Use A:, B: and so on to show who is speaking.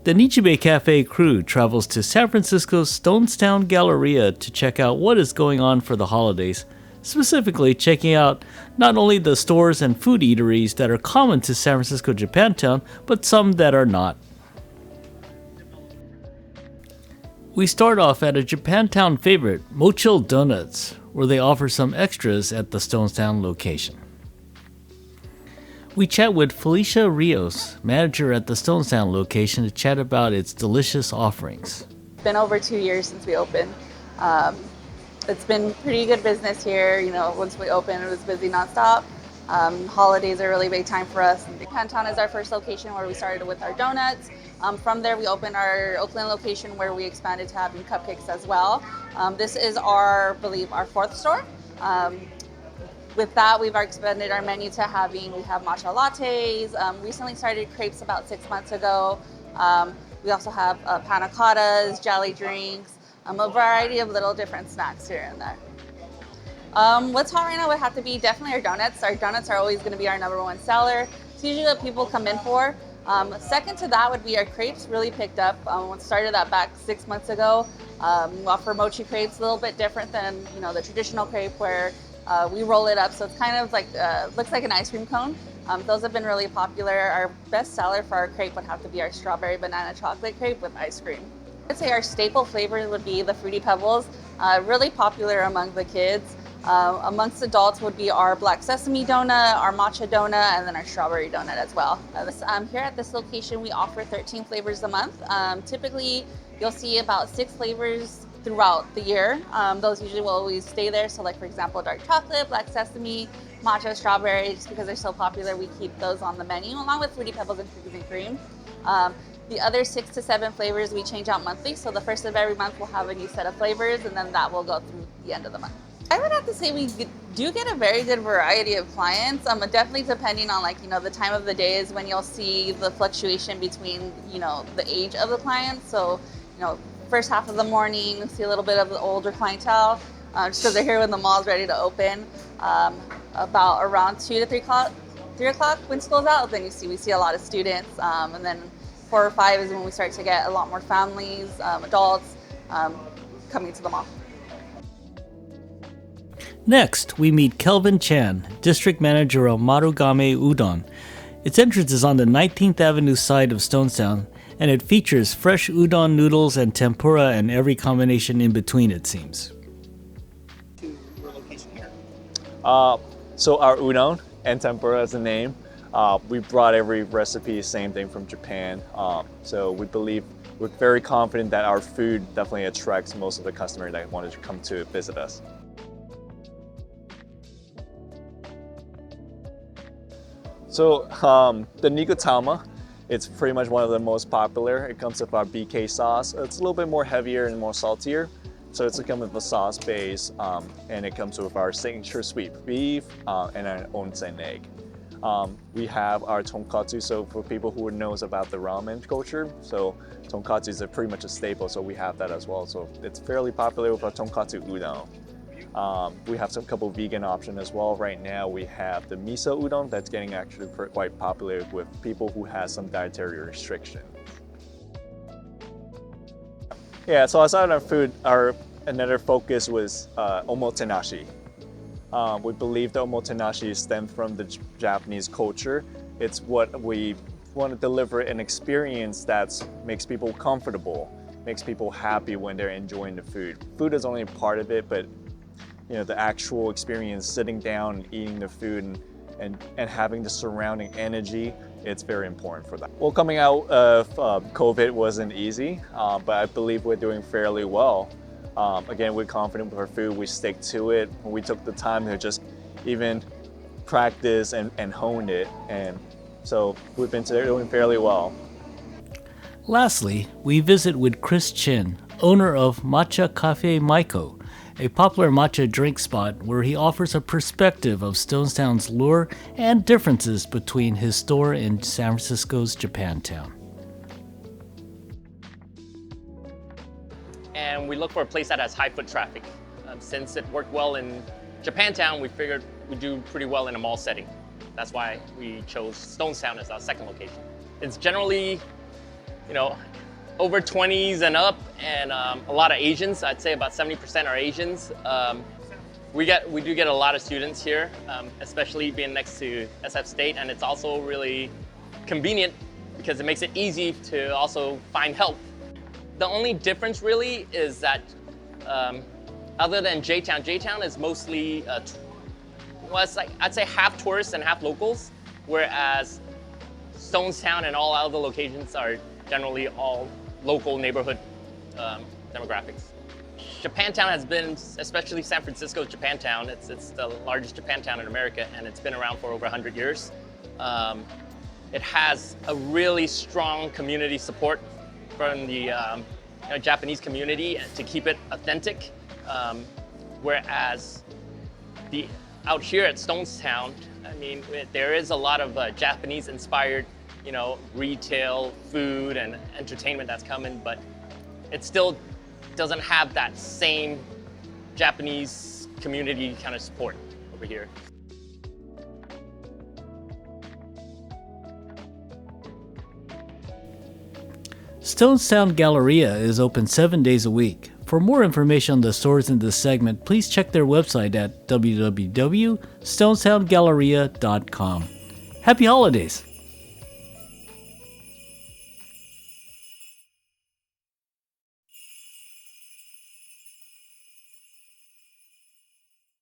A: The Nichi Bei Café crew travels to San Francisco's Stonestown Galleria to check out what is going on for the holidays, specifically checking out not only the stores and food eateries that are common to San Francisco Japantown, but some that are not. We start off at a Japantown favorite, Mochil Donuts, where they offer some extras at the Stonestown location. We chat with Felicia Rios, manager at the Stonestown location, to chat about its delicious offerings.
B: It's been over 2 years since we opened. It's been pretty good business here. Once we opened, it was busy nonstop. Holidays are a really big time for us. Japantown is our first location where we started with our donuts. From there, we opened our Oakland location where we expanded to having cupcakes as well. This is I believe, our fourth store. With that, we've expanded our menu to we have matcha lattes. Recently started crepes about 6 months ago. We also have panna cottas, jelly drinks, a variety of little different snacks here and there. What's hot right now would have to be definitely our donuts. Our donuts are always going to be our number one seller. It's usually what people come in for. Second to that would be our crepes, really picked up. We started that back 6 months ago. We offer mochi crepes, a little bit different than the traditional crepe where we roll it up, so it's kind of like looks like an ice cream cone. Those have been really popular. Our best seller for our crepe would have to be our strawberry banana chocolate crepe with ice cream. I'd say our staple flavors would be the Fruity Pebbles, really popular among the kids. Amongst adults would be our black sesame donut, our matcha donut, and then our strawberry donut as well. Here at this location, we offer 13 flavors a month. Typically, you'll see about 6 flavors throughout the year. Those usually will always stay there. So like, for example, dark chocolate, black sesame, matcha, strawberry, just because they're so popular, we keep those on the menu along with Fruity Pebbles and cookies and cream. The other 6 to 7 flavors we change out monthly. So the first of every month we'll have a new set of flavors, and then that will go through the end of the month. I would have to say we do get a very good variety of clients. Definitely depending on the time of the day is when you'll see the fluctuation between the age of the clients. So first half of the morning, you'll see a little bit of the older clientele, just because they're here when the mall's ready to open. About around 2 to 3 o'clock when school's out, then we see a lot of students, and then 4 or 5 is when we start to get a lot more families, adults coming to the mall.
A: Next, we meet Kelvin Chan, district manager of Marugame Udon. Its entrance is on the 19th Avenue side of Stonestown, and it features fresh udon noodles and tempura and every combination in between, it seems.
C: To your location here?
D: So our udon and tempura is the name. We brought every recipe, same thing from Japan. So we're very confident that our food definitely attracts most of the customers that wanted to come to visit us. So the Nikotama, it's pretty much one of the most popular. It comes with our BK sauce. It's a little bit more heavier and more saltier. So it's come with a sauce base, and it comes with our signature sweet beef and an onsen egg. We have our tonkatsu, so for people who knows about the ramen culture, so tonkatsu is pretty much a staple, so we have that as well. So it's fairly popular with our tonkatsu udon. We have some couple vegan options as well. Right now we have the miso udon that's getting actually quite popular with people who have some dietary restriction. Yeah, so aside of our food, another focus was omotenashi. We believe the omotenashi stems from the Japanese culture. It's what we want to deliver an experience that makes people comfortable, makes people happy when they're enjoying the food. Food is only part of it, but the actual experience, sitting down and eating the food and having the surrounding energy, it's very important for that. Well, coming out of COVID wasn't easy, but I believe we're doing fairly well. Again, we're confident with our food, we stick to it. We took the time to just even practice and hone it, and so we've been doing fairly well.
A: Lastly, we visit with Chris Chin, owner of Matcha Café Maiko, a popular matcha drink spot where he offers a perspective of Stonestown's lure and differences between his store in San Francisco's Japantown.
C: And we look for a place that has high foot traffic. Since it worked well in Japantown, we figured we'd do pretty well in a mall setting. That's why we chose Stonestown as our second location. It's generally you know, over 20s and up, and a lot of Asians. I'd say about 70% are Asians. We do get a lot of students here, especially being next to SF State, and it's also really convenient because it makes it easy to also find help. The only difference really is that other than J-Town is mostly, well, it's like, I'd say half tourists and half locals, whereas Stonestown and all other locations are generally all local neighborhood demographics. Japantown has been, especially San Francisco's Japantown, it's the largest Japantown in America, and it's been around for over 100 years. It has a really strong community support from the Japanese community to keep it authentic, whereas out here at Stonestown, I mean, there is a lot of Japanese-inspired, retail, food, and entertainment that's coming, but it still doesn't have that same Japanese community kind of support over here.
A: Stonestown Galleria is open 7 days a week. For more information on the stores in this segment, please check their website at www.stonestowngalleria.com. Happy holidays!